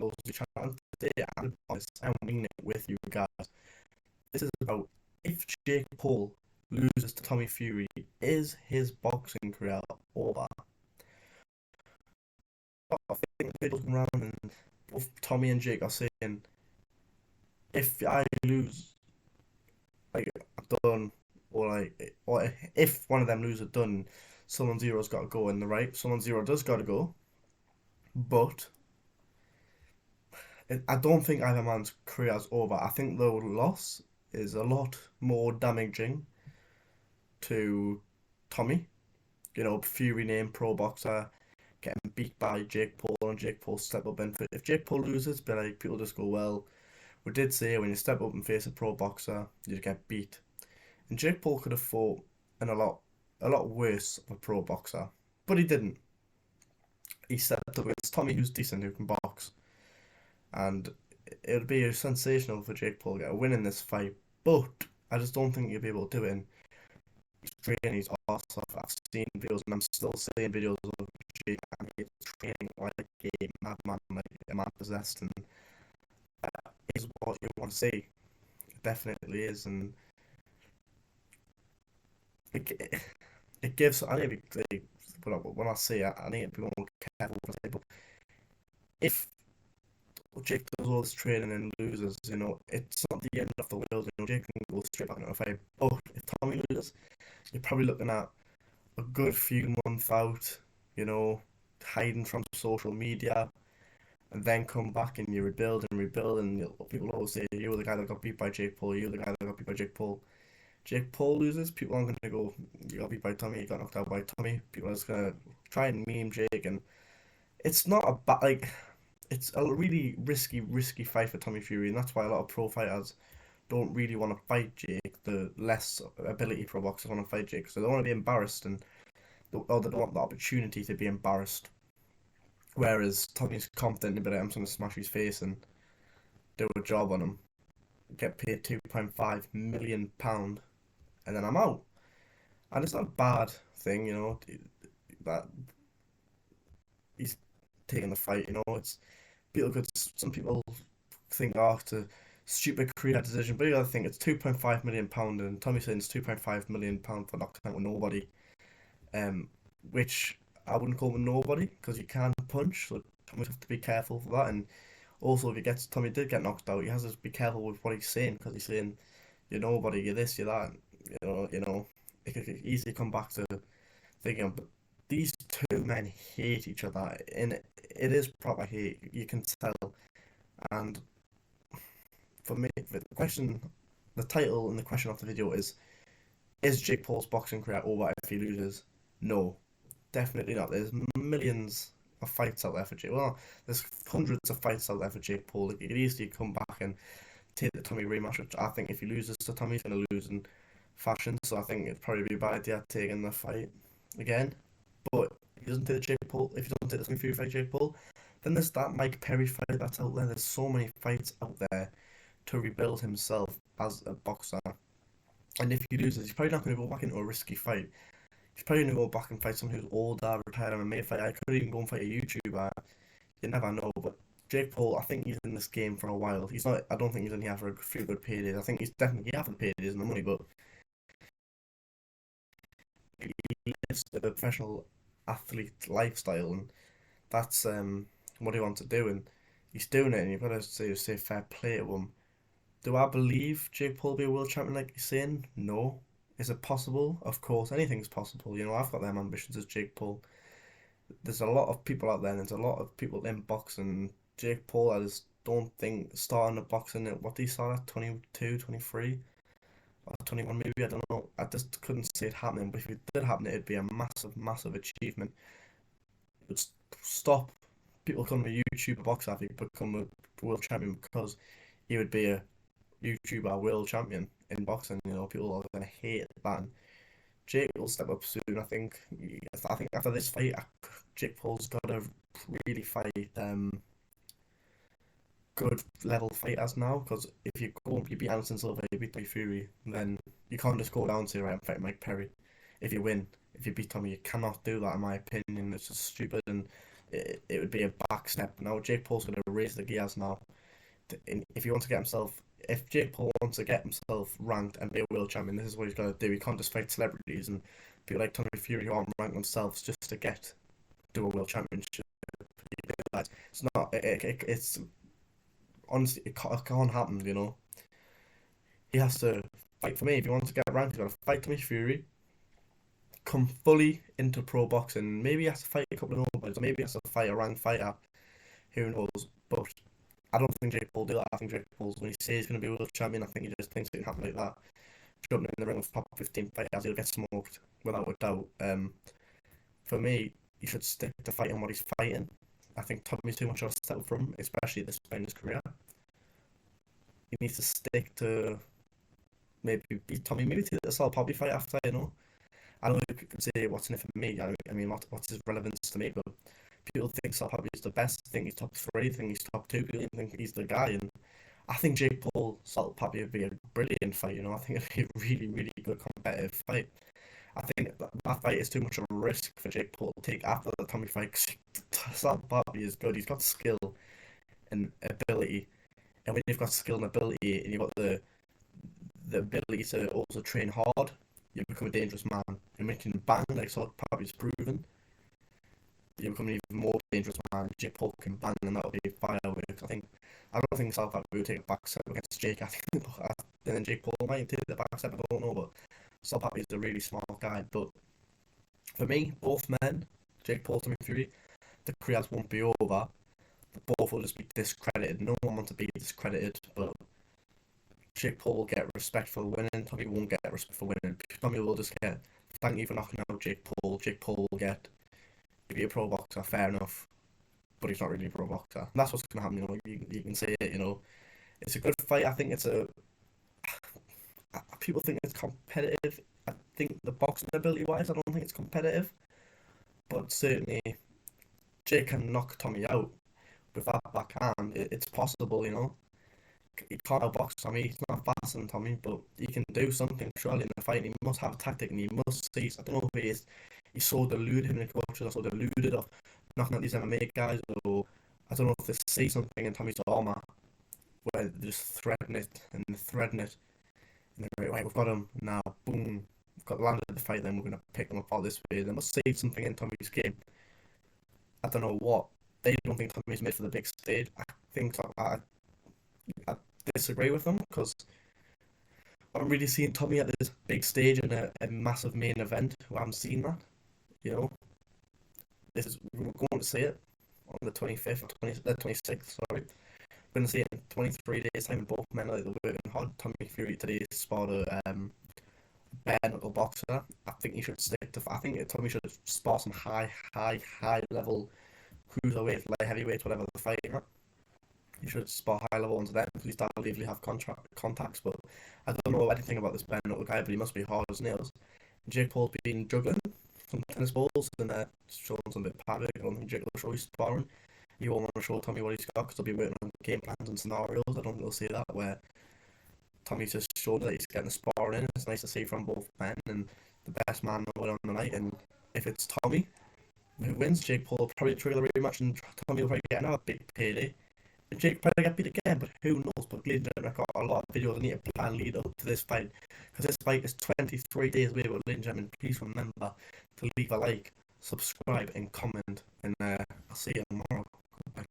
Those who channel today, and honest, I'm winging it with you guys. This is about if Jake Paul loses to Tommy Fury, is his boxing career over? I think they looking around and both Tommy and Jake are saying, if I lose, like I'm done, or if one of them loses, done, someone zero's got to go in the right. Someone zero does got to go, but I don't think either man's career is over. I think the loss is a lot more damaging to Tommy. You know, Fury name pro boxer getting beat by Jake Paul and Jake Paul step up and if Jake Paul loses, but like people just go, well, we did say when you step up and face a pro boxer, you get beat. And Jake Paul could have fought in a lot worse of a pro boxer, but he didn't. He stepped up against Tommy, who's decent, who can box, and it would be sensational for Jake Paul to get a win in this fight. But I just don't think he'll be able to do it. And he's training his arse off. I've seen videos, and I'm still seeing videos of Jake, and he's training like a madman, like a man possessed, and that is what you want to see. It definitely is, and it, it gives. I need to be when I say it, I need to be more careful. But if Jake does all this training and loses, you know, it's not the end of the world. You know, Jake can go straight back into a fight. But if Tommy loses, you're probably looking at a good few months out, you know, hiding from social media, and then come back and you rebuild, and people always say, you're the guy that got beat by Jake Paul, you're the guy that got beat by Jake Paul. Jake Paul loses, people aren't going to go, you got beat by Tommy, you got knocked out by Tommy. People are just going to try and meme Jake, and it's not a bad, like, it's a really risky fight for Tommy Fury, and that's why a lot of pro fighters don't really want to fight Jake. The less ability pro boxers want to fight Jake because they don't want to be embarrassed or they don't want the opportunity to be embarrassed. Whereas Tommy's confident about it, I'm just going to smash his face and do a job on him, get paid £2.5 million, and then I'm out. And it's not a bad thing, you know, that he's taking the fight. You know, it's people could some people think, oh, it's a stupid career decision, but you gotta think it's £2.5 million, and Tommy saying it's £2.5 million for knocking out with nobody, which I wouldn't call him nobody because he can punch, so Tommy has to be careful for that. And also, if he gets Tommy did get knocked out, he has to be careful with what he's saying because he's saying you're nobody, you're this, you're that. You know, it could easily come back to thinking, but these two men hate each other, and it is proper hate. You can tell. And for me, the title and the question of the video is Jake Paul's boxing career over if he loses? No, definitely not. There's millions of fights out there for Jake. Well, there's hundreds of fights out there for Jake Paul. He could easily come back and take the Tommy rematch, which I think if he loses to Tommy, he's going to lose in fashion. So I think it'd probably be a bad idea taking the fight again. But if he doesn't take the Jake Paul, if he doesn't take the Tommy Fury fight, Jake Paul, then there's that Mike Perry fight that's out there. There's so many fights out there to rebuild himself as a boxer. And if he loses, he's probably not going to go back into a risky fight. He's probably going to go back and fight someone who's older, retired MMA fighter. I could even go and fight a YouTuber. You never know. But Jake Paul, I think he's in this game for a while. He's not. I don't think he's in here for a few good paydays. I think he's definitely here for the paydays and the money, but he lives a professional athlete lifestyle, and that's what he wants to do, and he's doing it. And you've got to say fair play to him. Do I believe Jake Paul will be a world champion like he's saying? No. Is it possible? Of course, anything's possible. You know, I've got them ambitions as Jake Paul. There's a lot of people out there, and there's a lot of people in boxing. Jake Paul, I just don't think starting the boxing at what did he start at 22, 23, or 21 maybe. I don't know. I just couldn't see it happening. But if it did happen, it'd be a massive achievement. It would stop people becoming a YouTuber boxer if he become a world champion because he would be a YouTuber world champion in boxing. You know, people are gonna hate that. And Jake will step up soon. I think. I think after this fight, Jake Paul's got to really fight good level fighters now. Because if you go and you beat Anderson Silva, you beat Tommy Fury, then you can't just go down and say, right, I'm fighting Mike Perry. If you win, if you beat Tommy, you cannot do that. In my opinion, it's just stupid. And it would be a back step. Now Jake Paul's going to raise the gears now. If he wants to get himself, if Jake Paul wants to get himself ranked and be a world champion, this is what he's got to do. He can't just fight celebrities and people like Tommy Fury who aren't ranked themselves just to get do a world championship. It's not. It's honestly, it can't happen. He has to fight for me. If he wants to get ranked, he's got to fight Tommy Fury, come fully into pro boxing. Maybe he has to fight a couple of nobodies, or maybe he has to fight a ranked fighter. Who knows? But I don't think Jake Paul will do that. I think Jake Paul's, when he says he's going to be world champion, I think he just thinks it can happen like that. Jumping in the ring with top 15 fighters, he'll get smoked without a doubt. For me, he should stick to fighting what he's fighting. I think Tommy's too much of a step from, especially at this point in his career. He needs to stick to maybe beat Tommy, maybe take the Sal Poppy fight after. I don't know if you can say what's in it for me. I mean, what's his relevance to me? But people think Sal Poppy is the best. Think he's top three. Think he's top two. People think he's the guy. And I think Jake Paul, Sal Poppy would be a brilliant fight. I think it'd be a really, really good competitive fight. I think that fight is too much of a risk for Jake Paul to take after the Tommy fight. 'Cause Sal Poppy is good. He's got skill and ability. And when you've got skill and ability, and you've got the ability to also train hard, you become a dangerous man. And when you can bang, like Sal Poppy's proven, you become an even more dangerous man. Jake Paul can bang, and that'll be fireworks. I don't think Sal Poppy will take a back step against Jake. I think, and then Jake Paul might take the back step. I don't know, but Sal Poppy is a really small guy. But for me, both men, Jake Paul, Tommy Fury, the careers won't be over. Both will just be discredited. No one wants to be discredited, but Jake Paul will get respect for winning. Tommy won't get respect for winning. Tommy will just get thank you for knocking out Jake Paul. Jake Paul will get if you're a pro boxer, fair enough, but he's not really a pro boxer. And that's what's gonna happen. You can say it. It's a good fight. I think it's a. People think it's competitive. I think the boxing ability wise, I don't think it's competitive, but certainly Jake can knock Tommy out with that backhand. It's possible. He can't outbox Tommy. He's not faster than Tommy, but he can do something surely in the fight. And he must have a tactic, and he must see. I don't know if he is. He's so deluded in the coaches, are so deluded of knocking out these MMA guys, or I don't know if they see something in Tommy's armor where they just threaten it and threaten it, and they're like, right, we've got him now. Boom, we've got landed the fight. Then we're gonna pick them apart this way. They must see something in Tommy's game. I don't know what. They don't think Tommy's made for the big stage. I think I disagree with them because I haven't really seen Tommy at this big stage in a massive main event. I haven't seen that. You know, we're going to see it on the 25th, 26th. Sorry, we're going to see it in 23 days' time. Both men are like the working hard. Tommy Fury today spot a bare knuckle boxer. I think he should stick to. I think Tommy should spot some high level cruiserweight, light heavyweight, whatever the fight. You should spot high level ones then because he's definitely have contacts. But I don't know anything about this Ben little guy, but he must be hard as nails. Jake Paul's been juggling some tennis balls and showing some bit of paddock. I don't think Jake will show he's sparring. You won't want to show Tommy what he's got because he'll be working on game plans and scenarios. I don't think we'll see that where Tommy's just showed that he's getting the sparring in. It's nice to see from both men and the best man on the night. And if it's Tommy who wins, Jake Paul will probably trigger the rematch and Tommy will probably get another big payday. Jake probably get beat again, but who knows? But ladies and gentlemen, I've got a lot of videos I need to plan lead up to this fight because this fight is 23 days away. But ladies and gentlemen, please remember to leave a like, subscribe, and comment, and I'll see you.